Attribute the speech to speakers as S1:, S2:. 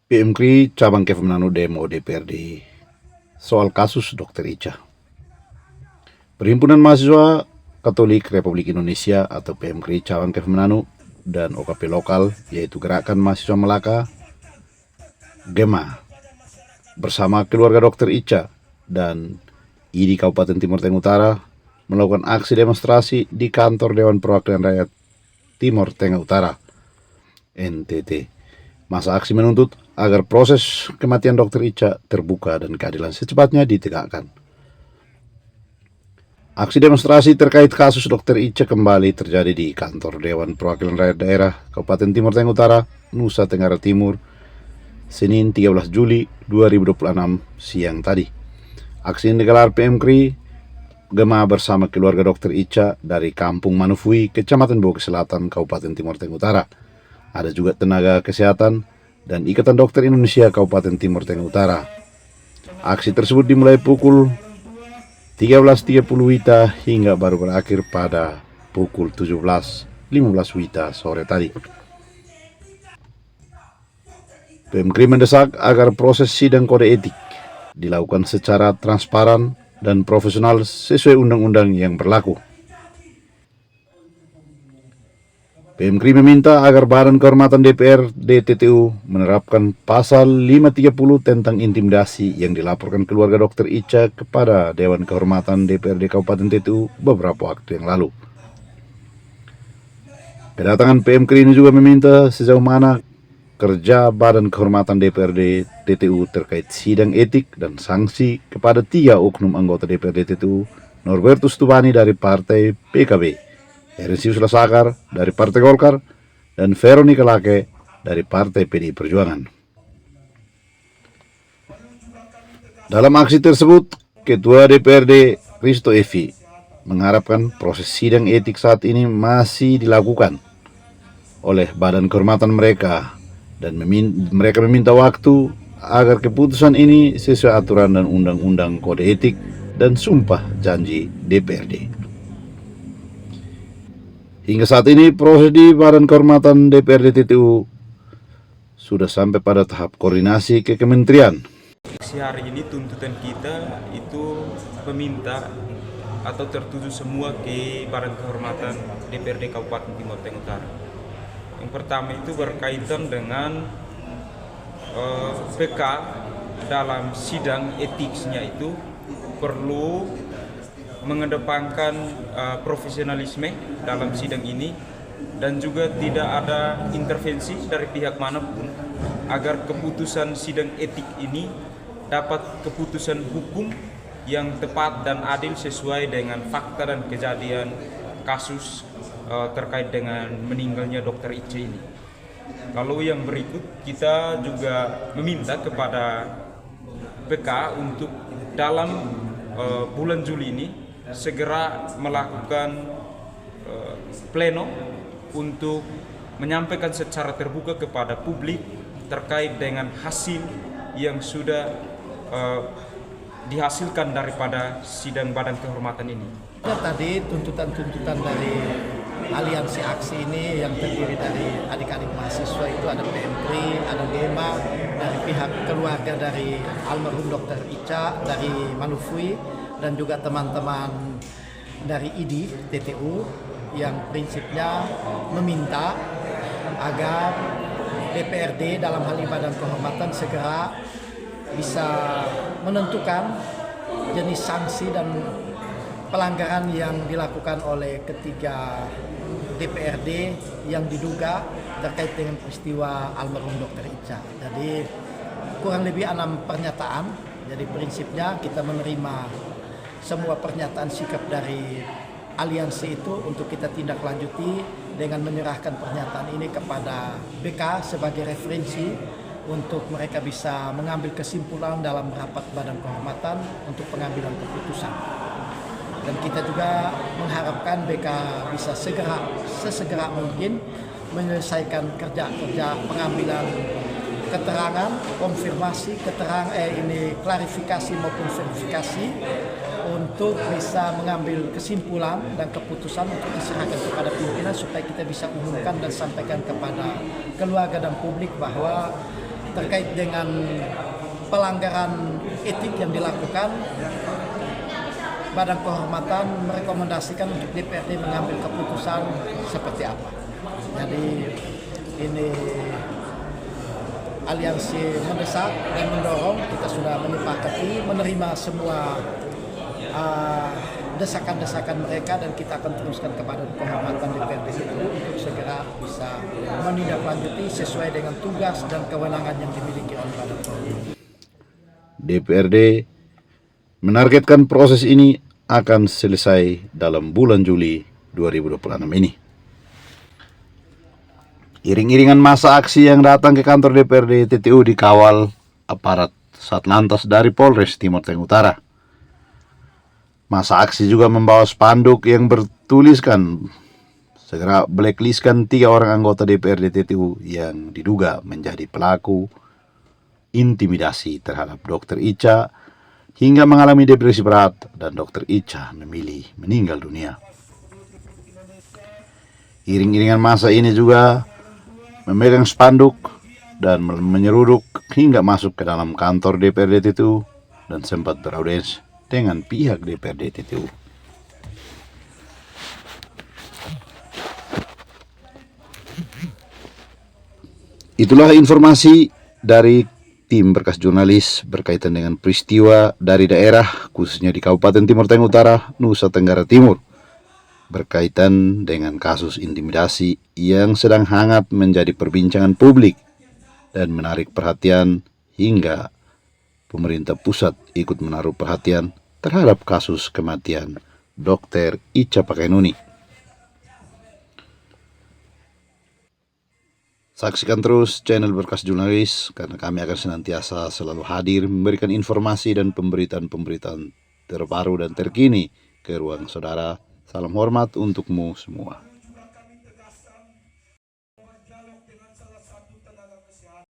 S1: PMKRI Cabang Kemenanu Demo DPRD soal kasus Dr. Ica. Perhimpunan Mahasiswa Katolik Republik Indonesia atau PMKRI Cabang Kemenanu dan OKP lokal yaitu Gerakan Mahasiswa Melaka GEMA bersama keluarga Dr. Ica dan ID Kabupaten Timur Tengah Utara melakukan aksi demonstrasi di kantor Dewan Perwakilan Rakyat Timur Tengah Utara NTT. Masa aksi menuntut agar proses kematian Dr. Ica terbuka dan keadilan secepatnya ditegakkan. Aksi demonstrasi terkait kasus Dr. Ica kembali terjadi di kantor Dewan Perwakilan Rakyat Daerah Kabupaten Timur Tengah Utara, Nusa Tenggara Timur, Senin 13 Juli 2026 siang tadi. Aksi yang digelar PMKRI GEMA bersama keluarga Dr. Ica dari Kampung Manufui, Kecamatan Boke Selatan, Kabupaten Timur Tengah Utara. Ada juga tenaga kesehatan dan Ikatan Dokter Indonesia Kabupaten Timur Tengah Utara. Aksi tersebut dimulai pukul 13.30 WITA hingga baru berakhir pada pukul 17.15 WITA sore tadi. PMKRI mendesak agar proses sidang kode etik dilakukan secara transparan dan profesional sesuai undang-undang yang berlaku. PMKRI meminta agar Badan Kehormatan DPRD TTU menerapkan pasal 530 tentang intimidasi yang dilaporkan keluarga Dr. Ica kepada Dewan Kehormatan DPRD Kabupaten TTU beberapa waktu yang lalu. Kedatangan PMKRI ini juga meminta sejauh mana kerja Badan Kehormatan DPRD TTU terkait sidang etik dan sanksi kepada 3 oknum anggota DPRD TTU, Norbertus Tubani dari Partai PKB, Herinsius Lasakar dari Partai Golkar, dan Veronica Lake dari Partai PDI Perjuangan. Dalam aksi tersebut, Ketua DPRD Risto Evi mengharapkan proses sidang etik saat ini masih dilakukan oleh Badan Kehormatan mereka dan mereka meminta waktu agar keputusan ini sesuai aturan dan undang-undang kode etik dan sumpah janji DPRD. Hingga saat ini proses di Badan Kehormatan DPRD TTU sudah sampai pada tahap koordinasi ke kementerian.
S2: Hari ini tuntutan kita itu meminta atau tertuju semua ke Badan Kehormatan DPRD Kabupaten Timur Tengah Utara. Yang pertama itu berkaitan dengan PK dalam sidang etiknya itu perlu mengedepankan profesionalisme dalam sidang ini dan juga tidak ada intervensi dari pihak manapun agar keputusan sidang etik ini dapat keputusan hukum yang tepat dan adil sesuai dengan fakta dan kejadian kasus terkait dengan meninggalnya Dr. Ica ini. Lalu yang berikut kita juga meminta kepada PK untuk dalam bulan Juli ini segera melakukan pleno untuk menyampaikan secara terbuka kepada publik terkait dengan hasil yang sudah dihasilkan daripada sidang Badan Kehormatan ini.
S3: Tadi tuntutan-tuntutan dari aliansi aksi ini yang terdiri dari adik-adik mahasiswa itu ada PMKRI, ada GEMA, dari pihak keluarga dari almarhum Dr. Ica dari Manufui, dan juga teman-teman dari ID TTU yang prinsipnya meminta agar DPRD dalam hal ini Badan Kehormatan segera bisa menentukan jenis sanksi dan pelanggaran yang dilakukan oleh ketiga DPRD yang diduga terkait dengan peristiwa almarhum Dr. Ica. Jadi kurang lebih 6 pernyataan. Jadi prinsipnya kita menerima semua pernyataan sikap dari aliansi itu untuk kita tindak lanjuti dengan menyerahkan pernyataan ini kepada BK sebagai referensi untuk mereka bisa mengambil kesimpulan dalam rapat Badan Kehormatan untuk pengambilan keputusan. Dan kita juga mengharapkan BK bisa sesegera mungkin menyelesaikan kerja-kerja pengambilan keterangan, konfirmasi, klarifikasi maupun verifikasi untuk bisa mengambil kesimpulan dan keputusan untuk diserahkan kepada pimpinan supaya kita bisa umumkan dan sampaikan kepada keluarga dan publik bahwa terkait dengan pelanggaran etik yang dilakukan, Badan Kehormatan merekomendasikan untuk DPRD mengambil keputusan seperti apa. Jadi ini aliansi mendesak dan mendorong, kita sudah menyepakati menerima semua desakan-desakan mereka, dan kita akan teruskan kepada kehormatan DPRD itu untuk segera bisa menindaklanjuti sesuai dengan tugas dan kewenangan yang dimiliki oleh Badan Kehormatan.
S1: DPRD menargetkan proses ini akan selesai dalam bulan Juli 2026 ini. Iring-iringan masa aksi yang datang ke kantor DPRD TTU dikawal aparat Satlantas dari Polres Timur Tengah Utara. Masa aksi juga membawa spanduk yang bertuliskan segera blacklistkan 3 orang anggota DPRD TTU yang diduga menjadi pelaku intimidasi terhadap Dr. Icha hingga mengalami depresi berat, dan Dr. Icha memilih meninggal dunia. Iring-iringan masa ini juga memegang spanduk dan menyeruduk hingga masuk ke dalam kantor DPRD TTU dan sempat beraudiens dengan pihak DPRD TTU. Itulah informasi dari tim Berkas Jurnalis berkaitan dengan peristiwa dari daerah, khususnya di Kabupaten Timur Tengah Utara, Nusa Tenggara Timur, berkaitan dengan kasus intimidasi yang sedang hangat menjadi perbincangan publik dan menarik perhatian hingga pemerintah pusat ikut menaruh perhatian terhadap kasus kematian Dr. Icha Pakainuni. Saksikan terus channel Berkas Jurnalis, karena kami akan senantiasa selalu hadir memberikan informasi dan pemberitaan terbaru dan terkini ke ruang saudara. Salam hormat untukmu semua.